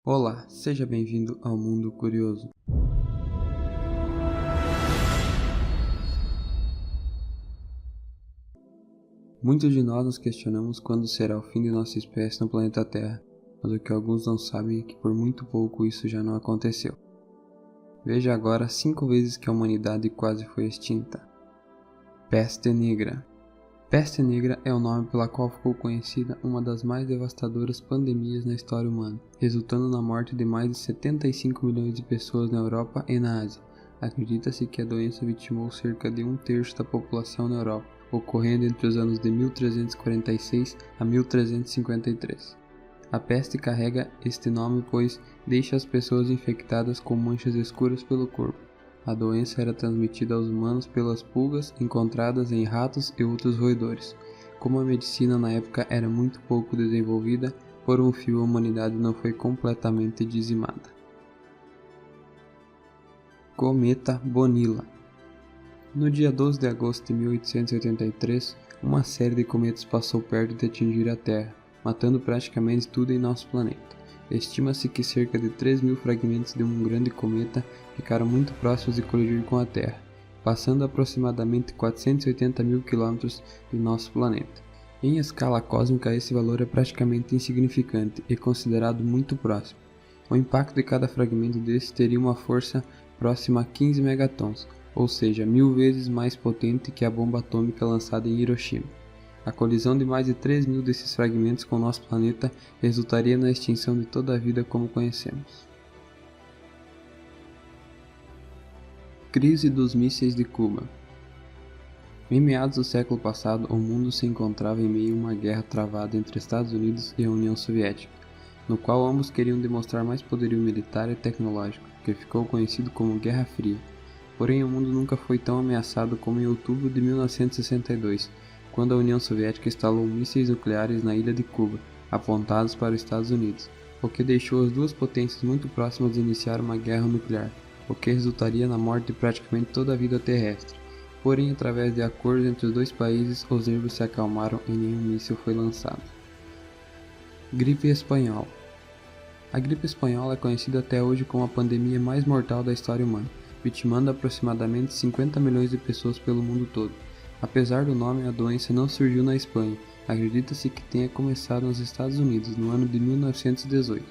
Olá, seja bem-vindo ao Mundo Curioso. Muitos de nós nos questionamos quando será o fim de nossa espécie no planeta Terra, mas o que alguns não sabem é que por muito pouco isso já não aconteceu. Veja agora 5 vezes que a humanidade quase foi extinta. Peste Negra. Peste Negra é o nome pela qual ficou conhecida uma das mais devastadoras pandemias na história humana, resultando na morte de mais de 75 milhões de pessoas na Europa e na Ásia. Acredita-se que a doença vitimou cerca de 1/3 da população na Europa, ocorrendo entre os anos de 1346 a 1353. A peste carrega este nome pois deixa as pessoas infectadas com manchas escuras pelo corpo. A doença era transmitida aos humanos pelas pulgas encontradas em ratos e outros roedores. Como a medicina na época era muito pouco desenvolvida, por um fio a humanidade não foi completamente dizimada. Cometa Bonilla. No dia 12 de agosto de 1883, uma série de cometas passou perto de atingir a Terra, matando praticamente tudo em nosso planeta. Estima-se que cerca de 3.000 fragmentos de um grande cometa ficaram muito próximos de colidir com a Terra, passando aproximadamente 480 mil quilômetros de nosso planeta. Em escala cósmica, esse valor é praticamente insignificante e considerado muito próximo. O impacto de cada fragmento desse teria uma força próxima a 15 megatons, ou seja, 1000 vezes mais potente que a bomba atômica lançada em Hiroshima. A colisão de mais de 3.000 desses fragmentos com nosso planeta resultaria na extinção de toda a vida como conhecemos. Crise dos mísseis de Cuba. Em meados do século passado, o mundo se encontrava em meio a uma guerra travada entre Estados Unidos e a União Soviética, no qual ambos queriam demonstrar mais poderio militar e tecnológico, que ficou conhecido como Guerra Fria. Porém, o mundo nunca foi tão ameaçado como em outubro de 1962, quando a União Soviética instalou mísseis nucleares na ilha de Cuba, apontados para os Estados Unidos, o que deixou as duas potências muito próximas de iniciar uma guerra nuclear, o que resultaria na morte de praticamente toda a vida terrestre. Porém, através de acordos entre os dois países, os nervos se acalmaram e nenhum míssil foi lançado. Gripe espanhola. A gripe espanhola é conhecida até hoje como a pandemia mais mortal da história humana, vitimando aproximadamente 50 milhões de pessoas pelo mundo todo. Apesar do nome, a doença não surgiu na Espanha. Acredita-se que tenha começado nos Estados Unidos no ano de 1918.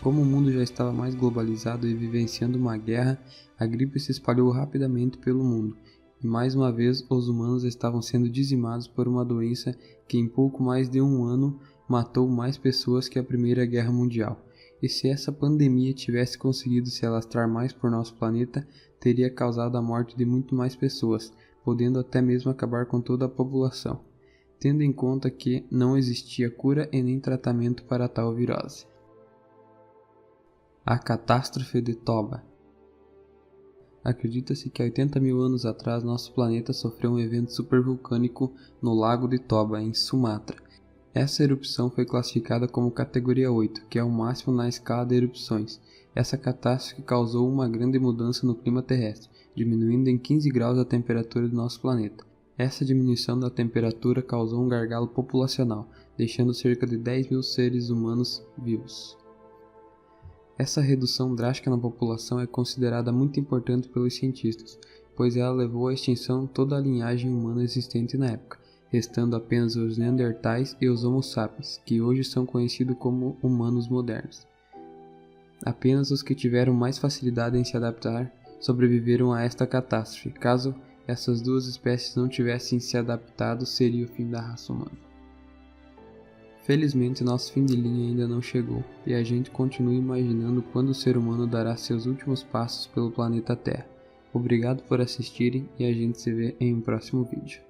Como o mundo já estava mais globalizado e vivenciando uma guerra, a gripe se espalhou rapidamente pelo mundo, e mais uma vez os humanos estavam sendo dizimados por uma doença que em pouco mais de um ano matou mais pessoas que a Primeira Guerra Mundial. E se essa pandemia tivesse conseguido se alastrar mais por nosso planeta, teria causado a morte de muito mais pessoas, podendo até mesmo acabar com toda a população, tendo em conta que não existia cura e nem tratamento para tal virose. A catástrofe de Toba. Acredita-se que há 80 mil anos atrás nosso planeta sofreu um evento supervulcânico no lago de Toba, em Sumatra. Essa erupção foi classificada como categoria 8, que é o máximo na escala de erupções. Essa catástrofe causou uma grande mudança no clima terrestre, diminuindo em 15 graus a temperatura do nosso planeta. Essa diminuição da temperatura causou um gargalo populacional, deixando cerca de 10.000 seres humanos vivos. Essa redução drástica na população é considerada muito importante pelos cientistas, pois ela levou à extinção toda a linhagem humana existente na época, restando apenas os Neandertais e os Homo sapiens, que hoje são conhecidos como humanos modernos. Apenas os que tiveram mais facilidade em se adaptar sobreviveram a esta catástrofe. Caso essas duas espécies não tivessem se adaptado, seria o fim da raça humana. Felizmente, nosso fim de linha ainda não chegou, e a gente continua imaginando quando o ser humano dará seus últimos passos pelo planeta Terra. Obrigado por assistirem e a gente se vê em um próximo vídeo.